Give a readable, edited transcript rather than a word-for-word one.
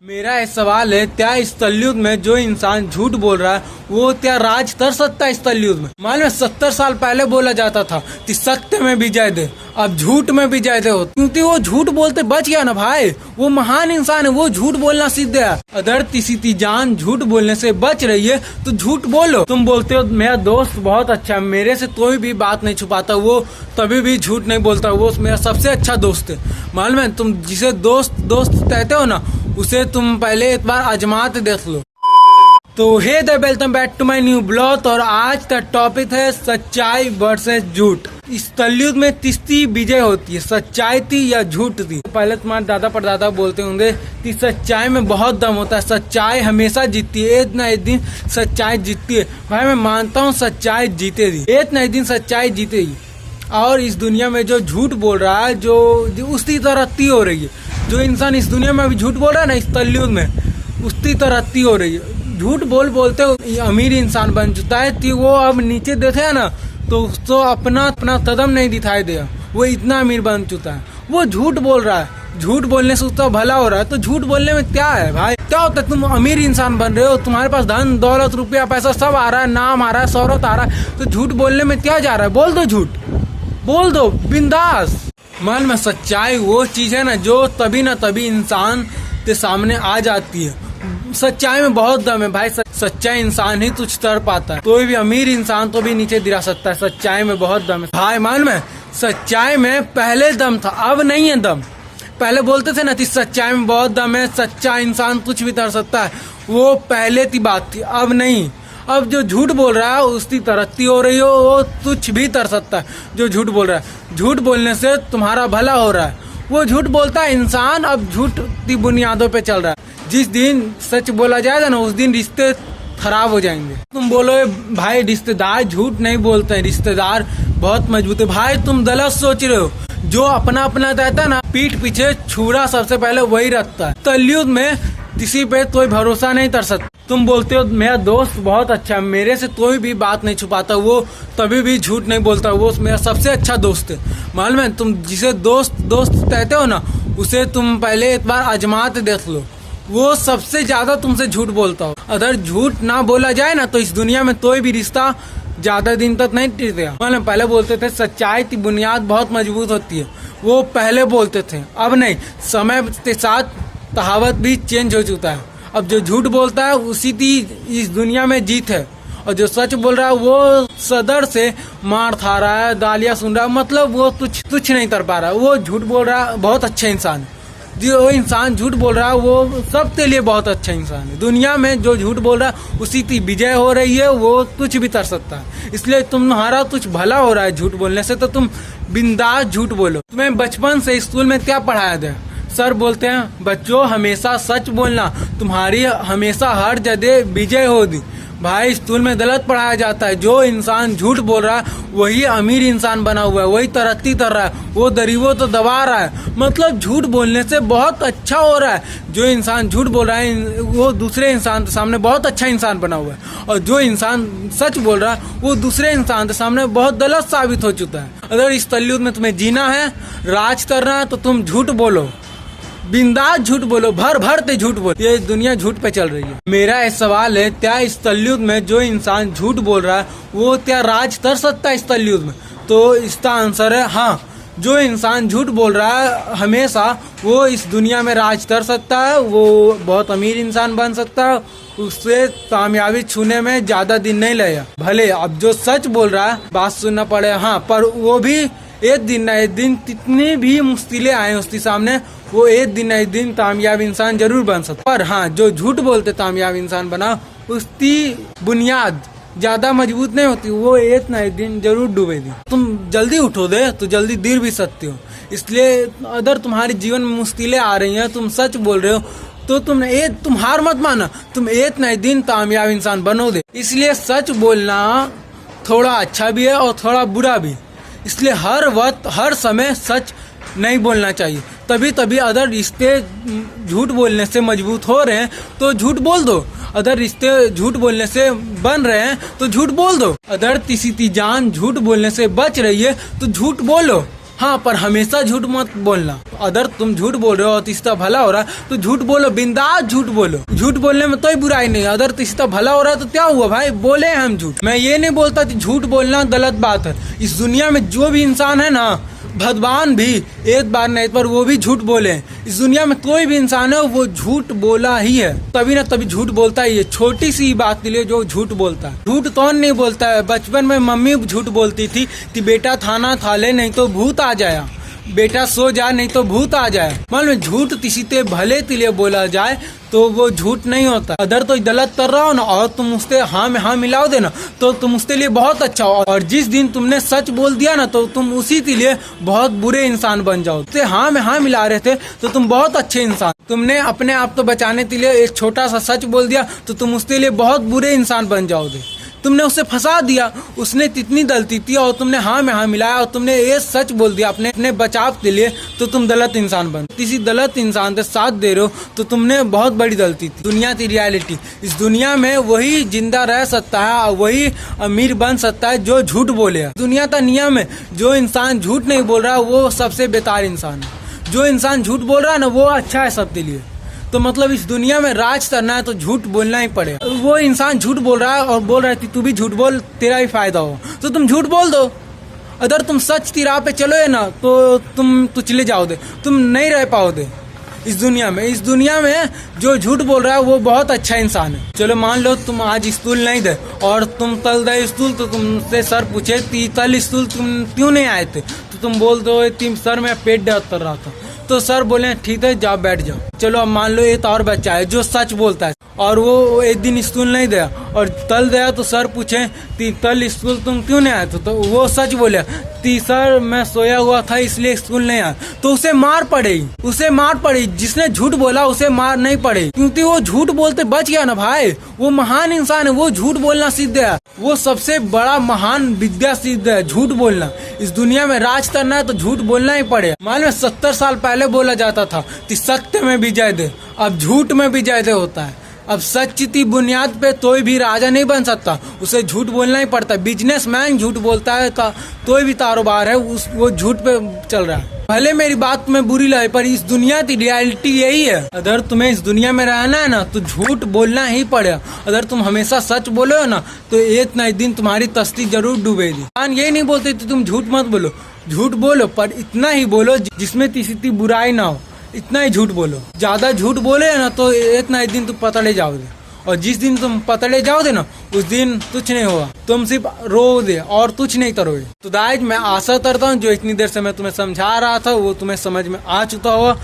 मेरा एक सवाल है, क्या इस कलयुग में जो इंसान झूठ बोल रहा है वो क्या राज कर सकता है इस कलयुग में? मालूम है 70 साल पहले बोला जाता था कि सत्य में विजय दे, अब झूठ में विजय दे हो, क्योंकि वो झूठ बोलते बच गया ना भाई। वो महान इंसान है, वो झूठ बोलना सीख गया। अगर किसी की जान झूठ बोलने से बच रही है तो झूठ बोलो। तुम बोलते हो मेरा दोस्त बहुत अच्छा है, मेरे से कोई भी बात नहीं छुपाता, वो तभी भी झूठ नहीं बोलता, वो मेरा सबसे अच्छा दोस्त है। मालूम है तुम जिसे दोस्त दोस्त कहते हो ना, उसे तुम पहले एक बार आजमा के देख लो। तो hey the welcome back to my new blog. और आज का टॉपिक है सच्चाई वर्सेस झूठ। इस कलयुग में किसकी विजय होती है, सच्चाई थी या झूठ थी? पहले तुम्हारे दादा परदादा बोलते होंगे कि सच्चाई में बहुत दम होता है, सच्चाई हमेशा जीतती है, एक न एक दिन सच्चाई जीतती है। भाई मैं मानता हूँ सच्चाई जीतेगी, एक न एक दिन सच्चाई जीतेगी। और इस दुनिया में जो झूठ बोल रहा है, जो उसकी तरक्की हो रही है। जो इंसान इस दुनिया में अभी झूठ बोल रहा है ना, इस कलयुग में उसकी तरक्की हो रही है। झूठ बोलते अमीर इंसान बन चुका है कि वो अब नीचे देखे ना तो उसको अपना कदम नहीं दिखाई दे, वो इतना अमीर बन चुका है। वो झूठ बोल रहा है, झूठ बोलने से उसका भला हो रहा है। तो झूठ बोलने में क्या है भाई? क्या होता है? तुम अमीर इंसान बन रहे हो, तुम्हारे पास धन दौलत रुपया पैसा सब आ रहा है, नाम आ रहा है, शोहरत आ रहा है, तो झूठ बोलने में क्या जा रहा है? बोल दो झूठ, बोल दो बिंदास। मन में सच्चाई वो चीज है ना जो तभी ना तभी इंसान के सामने आ जाती है। सच्चाई में बहुत दम है भाई, सच्चाई इंसान ही तुझ तर पाता है। कोई भी अमीर इंसान तो भी नीचे गिरा सकता है, सच्चाई में बहुत दम है भाई। मालूम है सच्चाई में पहले दम था, अब नहीं है दम। पहले बोलते थे ना कि सच्चाई में बहुत दम है, सच्चा इंसान कुछ भी कर सकता है, वो पहले की बात थी, अब नहीं। अब जो झूठ बोल रहा है उसकी तरक्की हो रही हो, वो कुछ भी कर सकता है। जो झूठ बोल रहा है, झूठ बोलने से तुम्हारा भला हो रहा है, वो झूठ बोलता है इंसान। अब झूठ की बुनियादों पे चल रहा है। जिस दिन सच बोला जाएगा ना, उस दिन रिश्ते खराब हो जाएंगे। तुम बोलो भाई रिश्तेदार झूठ नहीं बोलते हैं, रिश्तेदार बहुत मजबूत है। भाई तुम गलत सोच रहे हो। जो अपना रहता है ना, पीठ पीछे छुरा सबसे पहले वही रखता है। कलयुग में किसी पे कोई भरोसा नहीं कर सकता। तुम बोलते हो मेरा दोस्त बहुत अच्छा है, मेरे से कोई भी बात नहीं छुपाता, वो तभी भी झूठ नहीं बोलता, वो मेरा सबसे अच्छा दोस्त है। मालूम है तुम जिसे दोस्त दोस्त कहते हो ना, उसे तुम पहले एक बार आजमा के देख लो, वो सबसे ज्यादा तुमसे झूठ बोलता हो। अगर झूठ ना बोला जाए ना तो इस दुनिया में कोई भी रिश्ता ज्यादा दिन तक नहीं टिकेगा। पहले बोलते थे सच्चाई की बुनियाद बहुत मजबूत होती है, वो पहले बोलते थे, अब नहीं। समय के साथ कहावत भी चेंज हो चुका है। अब जो झूठ बोलता है उसी की इस दुनिया में जीत है, और जो सच बोल रहा है वो सदर से मार खा रहा है, गालियां सुन रहा है, मतलब वो कुछ नहीं कर पा रहा है। वो झूठ बोल रहा है, बहुत अच्छा इंसान है। जो इंसान झूठ बोल रहा है वो सबके लिए बहुत अच्छा इंसान है। दुनिया में जो झूठ बोल रहा है उसी की विजय हो रही है, वो कुछ भी कर सकता है। इसलिए तुम्हारा कुछ भला हो रहा है झूठ बोलने से, तो तुम बिंदास झूठ बोलो। तुम्हें बचपन से स्कूल में क्या पढ़ाया गया? सर बोलते हैं बच्चों हमेशा सच बोलना, तुम्हारी हमेशा हर जगह विजय होगी। भाई स्कूल में गलत पढ़ाया जाता है। जो इंसान झूठ बोल रहा है वही अमीर इंसान बना हुआ है, वही तरक्की कर रहा है, वो गरीबों तो दबा रहा है। मतलब झूठ बोलने से बहुत अच्छा हो रहा है। जो इंसान झूठ बोल रहा है वो दूसरे इंसान के सामने बहुत अच्छा इंसान बना हुआ है, और जो इंसान सच बोल रहा है वो दूसरे इंसान के सामने बहुत गलत साबित हो चुका है। अगर इस कलयुग में तुम्हें जीना है, राज करना है, तो तुम झूठ बोलो, बिंदास झूठ बोलो, भर ते झूठ बोलो। ये दुनिया झूठ पे चल रही है। मेरा एक सवाल है, क्या इस कलयुग में जो इंसान झूठ बोल रहा है वो क्या राज कर सकता है इस कलयुग में? तो इसका आंसर है हाँ। जो इंसान झूठ बोल रहा है हमेशा, वो इस दुनिया में राज कर सकता है, वो बहुत अमीर इंसान बन सकता है, उससे कामयाबी छूने में ज्यादा दिन नहीं लगेगा। भले अब जो सच बोल रहा है बात सुनना पड़े, हाँ, पर वो भी एक दिन न एक दिन कितनी भी मुश्किलें आए उसके सामने, वो एक दिन न एक दिन कामयाब इंसान जरूर बन सकता। पर हाँ, जो झूठ बोलते कामयाब इंसान बना, उसकी बुनियाद ज्यादा मजबूत नहीं होती, वो एक न एक दिन जरूर डूबेगी। तुम जल्दी उठोगे तो जल्दी गिर भी सकते हो। इसलिए अगर तुम्हारे जीवन में मुश्किलें आ रही हैं, तुम सच बोल रहे हो, तो तुम हार मत माना, तुम एक न एक दिन कामयाब इंसान बनोगे। इसलिए सच बोलना थोड़ा अच्छा भी है और थोड़ा बुरा भी। इसलिए हर वक्त हर समय सच नहीं बोलना चाहिए। तभी अगर रिश्ते झूठ बोलने से मजबूत हो रहे हैं तो झूठ बोल दो, अगर रिश्ते झूठ बोलने से बन रहे हैं तो झूठ बोल दो। अगर किसी की जान झूठ बोलने से बच रही है तो झूठ बोलो। हाँ, पर हमेशा झूठ मत बोलना। अगर तुम झूठ बोल रहे हो और तीसरा भला हो रहा है तो झूठ बोलो, बिंदास झूठ बोलो। झूठ बोलने में कोई बुराई नहीं। अगर तीसरा भला हो रहा है तो क्या हुआ भाई, बोले हम झूठ। मैं ये नहीं बोलता कि झूठ बोलना गलत बात है। इस दुनिया में जो भी इंसान है ना, भगवान भी एक बार नहीं पर वो भी झूठ बोले। इस दुनिया में कोई भी इंसान है वो झूठ बोला ही है, तभी ना तभी झूठ बोलता ही है। छोटी सी बात के लिए जो झूठ बोलता है। झूठ कौन नहीं बोलता है। बचपन में मम्मी झूठ बोलती थी कि बेटा खाना खा ले नहीं तो भूत आ जाए, बेटा सो जा नहीं तो भूत आ जाए। मान लो झूठ किसी के भले के लिए बोला जाए तो वो झूठ नहीं होता। अगर तो गलत कर रहा हो ना और तुम उससे हाँ में हाँ मिलाओ देना तो तुम उसके लिए बहुत अच्छा हो। और जिस दिन तुमने सच बोल दिया ना तो तुम उसी के लिए बहुत बुरे इंसान बन जाओ। तो हाँ में हाँ मिला रहे थे तो तुम बहुत अच्छे इंसान। तुमने अपने आप को बचाने के लिए एक छोटा सा सच बोल दिया तो तुम उसके लिए बहुत बुरे इंसान बन जाओगे। तुमने उसे फंसा दिया, उसने कितनी गलती थी और तुमने हाँ में हाँ मिलाया और तुमने ये सच बोल दिया अपने बचाव के लिए, तो तुम गलत इंसान बन। किसी गलत इंसान के साथ दे रहे हो तो तुमने बहुत बड़ी गलती थी। दुनिया की रियलिटी, इस दुनिया में वही जिंदा रह सकता है और वही अमीर बन सकता है जो झूठ बोले। दुनिया का नियम है, जो इंसान झूठ नहीं बोल रहा वो सबसे बेकार इंसान है। जो इंसान झूठ बोल रहा है ना वो अच्छा है सबके लिए। तो मतलब इस दुनिया में राज करना है तो झूठ बोलना ही पड़ेगा। वो इंसान झूठ बोल रहा है और बोल रहा है कि तू भी झूठ बोल, तेरा ही फायदा हो, तो तुम झूठ बोल दो। अगर तुम सच की राह पे चलोगे ना तो तुम चले जाओगे, तुम नहीं रह पाओगे इस दुनिया में। इस दुनिया में जो झूठ बोल रहा है वो बहुत अच्छा इंसान है। चलो मान लो तुम आज स्कूल नहीं गए और तुम कल गए स्कूल तो तुमसे सर पूछे कि कल स्कूल तुम क्यों नहीं आए थे, तो तुम बोल दो कि सर मेरा पेट दर्द कर रहा था। तो सर बोले ठीक है जाओ बैठ जाओ। चलो अब मान लो एक और बच्चा है जो सच बोलता है और वो एक दिन स्कूल नहीं गया और कल गया तो सर पूछे कि कल स्कूल तुम क्यों नहीं आए थे, तो वो सच बोले कि सर मैं सोया हुआ था इसलिए स्कूल नहीं आया। तो उसे मार पड़ेगी, उसे मार पड़ेगी। जिसने झूठ बोला उसे मार नहीं पड़ेगी क्योंकि वो झूठ बोलते बच गया ना भाई। वो महान इंसान है, वो झूठ बोलना सीख गया। वो सबसे बड़ा महान विद्या सीख गया, झूठ बोलना। इस दुनिया में राज करना है तो झूठ बोलना ही पड़ेगा। मान लो 70 साल पहले बोला जाता था कि सत्य में विजय दे, अब झूठ में विजय दे होता है। अब सच की बुनियाद पे कोई भी राजा नहीं बन सकता, उसे झूठ बोलना ही पड़ता है। बिजनेसमैन झूठ बोलता है, कोई भी कारोबार है वो झूठ पे चल रहा है। भले मेरी बात में बुरी लगे पर इस दुनिया की रियलिटी यही है। अगर तुम्हें इस दुनिया में रहना है ना तो झूठ बोलना ही पड़ेगा। अगर तुम हमेशा सच बोलो हो ना तो एक न एक दिन तुम्हारी तस्ती जरूर डूबेगी। यही नहीं बोलते तुम झूठ मत बोलो, झूठ बोलो पर इतना ही बोलो जिसमें किसी की बुराई ना हो। इतना ही झूठ बोलो। ज्यादा झूठ बोले ना तो एक ना एक दिन तुम पतले जाओगे और जिस दिन तुम पतले जाओगे ना उस दिन कुछ नहीं होगा, तुम सिर्फ रोओगे और कुछ नहीं करोगे। तो गाइस मैं आशा करता हूँ जो इतनी देर से मैं तुम्हें समझा रहा था वो तुम्हें समझ में आ चुका होगा।